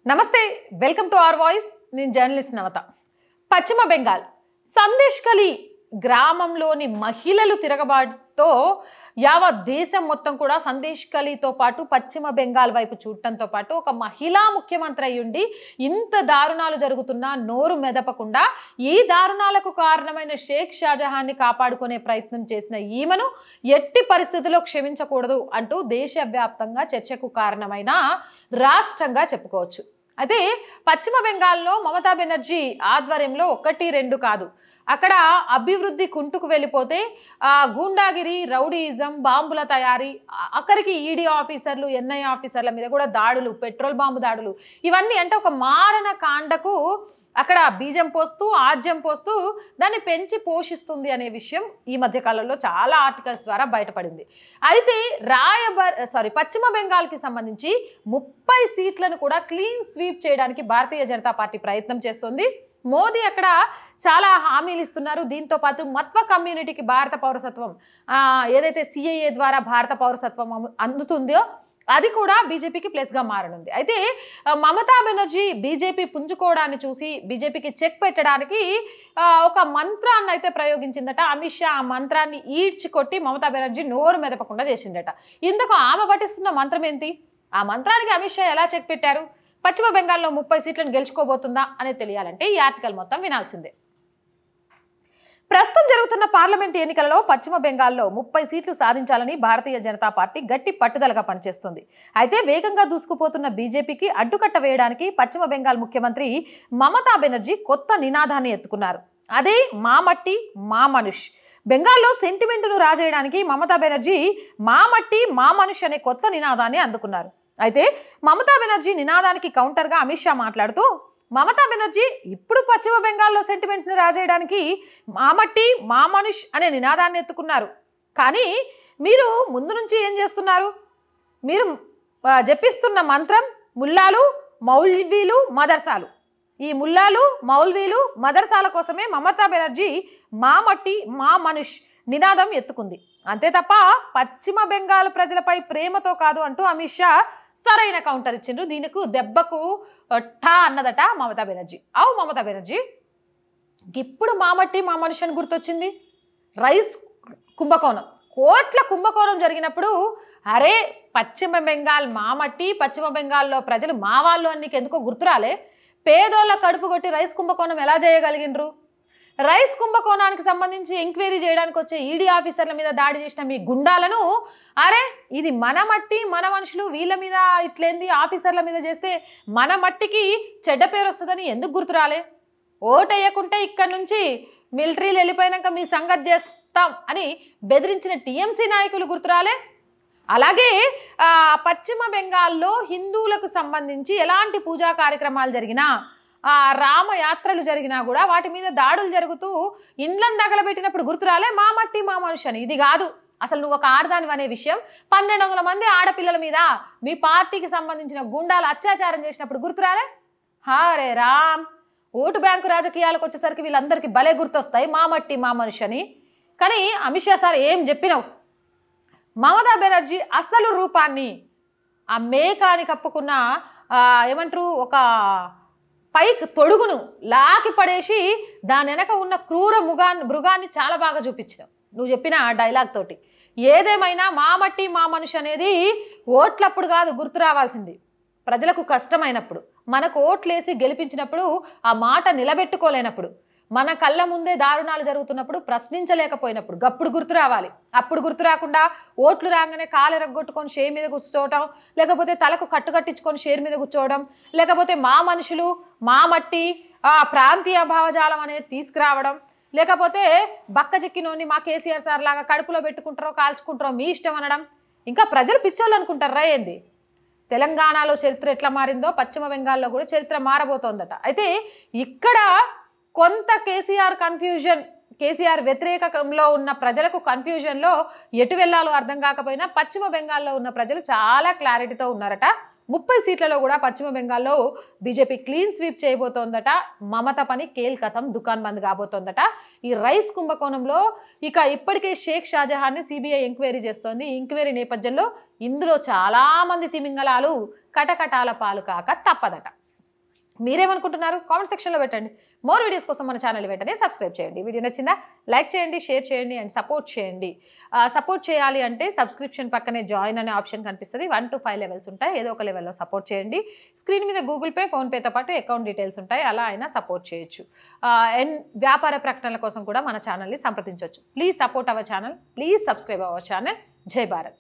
నమస్తే welcome to our voice నేను journalist నవత పశ్చిమ బెంగాల్ సందేశ్ కలి గ్రామంలోని మహిళలు తిరగబాటుతో యావత్ దేశం మొత్తం కూడా సందేశ్ కలితో పాటు పశ్చిమ బెంగాల్ వైపు చూడటంతో పాటు ఒక మహిళా ముఖ్యమంత్రి అయ్యుండి ఇంత దారుణాలు జరుగుతున్నా నోరు మెదపకుండా ఈ దారుణాలకు కారణమైన షేక్ షాజహాన్ని కాపాడుకునే ప్రయత్నం చేసిన ఈమెను ఎట్టి పరిస్థితుల్లో క్షమించకూడదు అంటూ దేశవ్యాప్తంగా చర్చకు కారణమైన రాష్ట్రంగా చెప్పుకోవచ్చు. అయితే పశ్చిమ బెంగాల్లో మమతా బెనర్జీ ఆధ్వర్యంలో 1-2 కాదు, అక్కడ అభివృద్ధి కుంటుకు వెళ్ళిపోతే గూండాగిరి, రౌడీయిజం, బాంబుల తయారీ, అక్కడికి ఈడీ ఆఫీసర్లు, ఎన్ఐ ఆఫీసర్ల మీద కూడా దాడులు, పెట్రోల్ బాంబు దాడులు, ఇవన్నీ అంటే ఒక మారణ కాండకు అక్కడ బీజం పోస్తూ ఆజ్యం పోస్తూ దాన్ని పెంచి పోషిస్తుంది అనే విషయం ఈ మధ్య కాలంలో చాలా ఆర్టికల్స్ ద్వారా బయటపడింది. అయితే పశ్చిమ బెంగాల్కి సంబంధించి 30 సీట్లను కూడా క్లీన్ స్వీప్ చేయడానికి భారతీయ జనతా పార్టీ ప్రయత్నం చేస్తుంది. మోదీ అక్కడ చాలా హామీలు ఇస్తున్నారు. దీంతో పాటు మత్వ కమ్యూనిటీకి భారత పౌరసత్వం ఏదైతే సిఏఏ ద్వారా భారత పౌరసత్వం అందుతుందో అది కూడా బీజేపీకి ప్లస్గా మారనుంది. అయితే మమతా బెనర్జీ బీజేపీ పుంజుకోవడాన్ని చూసి బీజేపీకి చెక్ పెట్టడానికి ఒక మంత్రాన్ని అయితే ప్రయోగించిందట. అమిత్ షా ఆ మంత్రాన్ని ఈడ్చికొట్టి మమతా బెనర్జీ నోరు మెదపకుండా చేసిందట. ఇందుకు ఆమె పఠిస్తున్న మంత్రం ఏంటి? ఆ మంత్రానికి అమిత్ షా ఎలా చెక్ పెట్టారు? పశ్చిమ బెంగాల్లో 30 సీట్లను గెలుచుకోబోతుందా అనేది తెలియాలంటే ఈ ఆర్టికల్ మొత్తం వినాల్సిందే. ప్రస్తుతం జరుగుతున్న పార్లమెంట్ ఎన్నికలలో పశ్చిమ బెంగాల్లో 30 సీట్లు సాధించాలని భారతీయ జనతా పార్టీ గట్టి పట్టుదలగా పనిచేస్తుంది. అయితే వేగంగా దూసుకుపోతున్న బీజేపీకి అడ్డుకట్ట వేయడానికి పశ్చిమ బెంగాల్ ముఖ్యమంత్రి మమతా బెనర్జీ కొత్త నినాదాన్ని ఎత్తుకున్నారు. అదే మా మట్టి మా మనుష్. బెంగాల్లో సెంటిమెంటును రాజేయడానికి మమతా బెనర్జీ మా మట్టి మా మనుష్ అనే కొత్త నినాదాన్ని అందుకున్నారు. అయితే మమతా బెనర్జీ నినాదానికి కౌంటర్గా అమిత్ షా మాట్లాడుతూ మమతా బెనర్జీ ఇప్పుడు పశ్చిమ బెంగాల్లో సెంటిమెంట్ని రాజేయడానికి మా మట్టి మా మనుష్ అనే నినాదాన్ని ఎత్తుకున్నారు. కానీ మీరు ముందు నుంచి ఏం చేస్తున్నారు? మీరు జపిస్తున్న మంత్రం ముల్లాలు, మౌల్వీలు, మదర్సాలు. ఈ ముల్లాలు, మౌల్వీలు, మదర్సాల కోసమే మమతా బెనర్జీ మా మట్టి మా మనుష్ నినాదం ఎత్తుకుంది. అంతే తప్ప పశ్చిమ బెంగాల్ ప్రజలపై ప్రేమతో కాదు అంటూ అమిత్ షా సరైన కౌంటర్ ఇచ్చిండ్రు. దీనికి దెబ్బకు ఠా అన్నదట మమతా బెనర్జీ. మమతా బెనర్జీ ఇప్పుడు మా మట్టి మా మనిషి అని గుర్తొచ్చింది. రైస్ కుంభకోణం, కోట్ల కుంభకోణం జరిగినప్పుడు అరే పశ్చిమ బెంగాల్ మా మట్టి, పశ్చిమ బెంగాల్లో ప్రజలు మా వాళ్ళు అని నీకు ఎందుకో గుర్తురాలే? పేదోళ్ళ కడుపు కొట్టి రైస్ కుంభకోణం ఎలా చేయగలిగినరు? రైస్ కుంభకోణానికి సంబంధించి ఎంక్వైరీ చేయడానికి వచ్చే ఈడీ ఆఫీసర్ల మీద దాడి చేసిన మీ గుండాలను అరే ఇది మన మట్టి మన మనుషులు, వీళ్ళ మీద ఇట్లేంది ఆఫీసర్ల మీద చేస్తే మన మట్టికి చెడ్డ పేరు వస్తుందని ఎందుకు గుర్తురాలే? ఓటు వేయకుంటే ఇక్కడి నుంచి మిలిటరీలు వెళ్ళిపోయినాక మీ సంగతి చేస్తాం అని బెదిరించిన టీఎంసీ నాయకులు గుర్తురాలే? అలాగే పశ్చిమ బెంగాల్లో హిందువులకు సంబంధించి ఎలాంటి పూజా కార్యక్రమాలు జరిగినా, రామయాత్రలు జరిగినా కూడా వాటి మీద దాడులు జరుగుతూ ఇండ్లను తగలబెట్టినప్పుడు గుర్తురాలే మా మట్టి మా మనుషు అని? ఇది కాదు అసలు నువ్వు ఒక ఆడదానివి అనే విషయం. 1200 మంది ఆడపిల్లల మీద మీ పార్టీకి సంబంధించిన గుండాలు అత్యాచారం చేసినప్పుడు గుర్తురాలే? హరే రామ్, ఓటు బ్యాంకు రాజకీయాలకు వచ్చేసరికి వీళ్ళందరికీ భలే గుర్తొస్తాయి మా మట్టి మా మనుషు అని. కానీ అమిత్ షా సార్ ఏం చెప్పినావు? మమతా బెనర్జీ అసలు రూపాన్ని ఆ మేకాని కప్పుకున్న ఏమంటారు ఒక పైకి తొడుగును లాకి పడేసి దాని వెనక ఉన్న క్రూర మృగాన్ని చాలా బాగా చూపించినావు నువ్వు చెప్పిన ఆ డైలాగ్ తోటి. ఏదేమైనా మా మట్టి మా మనిషి అనేది ఓట్లప్పుడు కాదు గుర్తు రావాల్సింది, ప్రజలకు కష్టమైనప్పుడు, మనకు ఓట్లేసి గెలిపించినప్పుడు ఆ మాట నిలబెట్టుకోలేనప్పుడు, మన కళ్ళ ముందే దారుణాలు జరుగుతున్నప్పుడు ప్రశ్నించలేకపోయినప్పుడు గప్పుడు గుర్తు రావాలి. అప్పుడు గుర్తు రాకుండా ఓట్లు రాగానే కాలు ఎరగొట్టుకొని షేర్ మీద కూర్చోవడం, లేకపోతే తలకు కట్టుకట్టించుకొని షేర్ మీద కూర్చోవడం, లేకపోతే మా మనుషులు మా మట్టి ప్రాంతీయ భావజాలం అనేది తీసుకురావడం, లేకపోతే బక్క చిక్కినోని మా కేసీఆర్ సార్ లాగా కడుపులో పెట్టుకుంటారో కాల్చుకుంటారో మీ ఇష్టం అనడం. ఇంకా ప్రజలు పిచ్చోళ్ళు అనుకుంటారా ఏంది? తెలంగాణలో చరిత్ర ఎట్లా మారిందో పశ్చిమ బెంగాల్లో కూడా చరిత్ర మారబోతోందట. అయితే ఇక్కడ కొంత కేసీఆర్ వ్యతిరేకంలో ఉన్న ప్రజలకు కన్ఫ్యూజన్లో ఎటు వెళ్ళాలో అర్థం కాకపోయినా పశ్చిమ బెంగాల్లో ఉన్న ప్రజలు చాలా క్లారిటీతో ఉన్నారట. 30 సీట్లలో కూడా పశ్చిమ బెంగాల్లో బీజేపీ క్లీన్ స్వీప్ చేయబోతోందట. మమత పని కేల్ కథం, దుకాన్ బంద్ కాబోతోందట. ఈ రైస్ కుంభకోణంలో ఇప్పటికే షేక్ షాజహాన్ని సిబిఐ ఎంక్వైరీ చేస్తోంది. ఈ ఎంక్వైరీ నేపథ్యంలో ఇందులో చాలా మంది తిమింగలాలు కటకటాల పాలు కాక తప్పదట. మీరేమనుకుంటున్నారు కామెంట్ సెక్షన్లో పెట్టండి. మోర్ వీడియోస్ కోసం మన ఛానల్ వెంటనే సబ్స్క్రైబ్ చేయండి. వీడియో నచ్చిందా లైక్ చేయండి, షేర్ చేయండి అండ్ సపోర్ట్ చేయండి. సపోర్ట్ చేయాలి అంటే సబ్స్క్రిప్షన్ పక్కనే జాయిన్ అనే ఆప్షన్ కనిపిస్తుంది. 1 to 5 లెవెల్స్ ఉంటాయి. ఏదో ఒక లెవెల్లో సపోర్ట్ చేయండి. స్క్రీన్ మీద గూగుల్ పే, ఫోన్పేతో పాటు అకౌంట్ డీటెయిల్స్ ఉంటాయి. అలా అయినా సపోర్ట్ చేయొచ్చు. అండ్ వ్యాపార ప్రకటనల కోసం కూడా మన ఛానల్ని సంప్రదించవచ్చు. Please support our channel, please subscribe our channel. జై భారత్.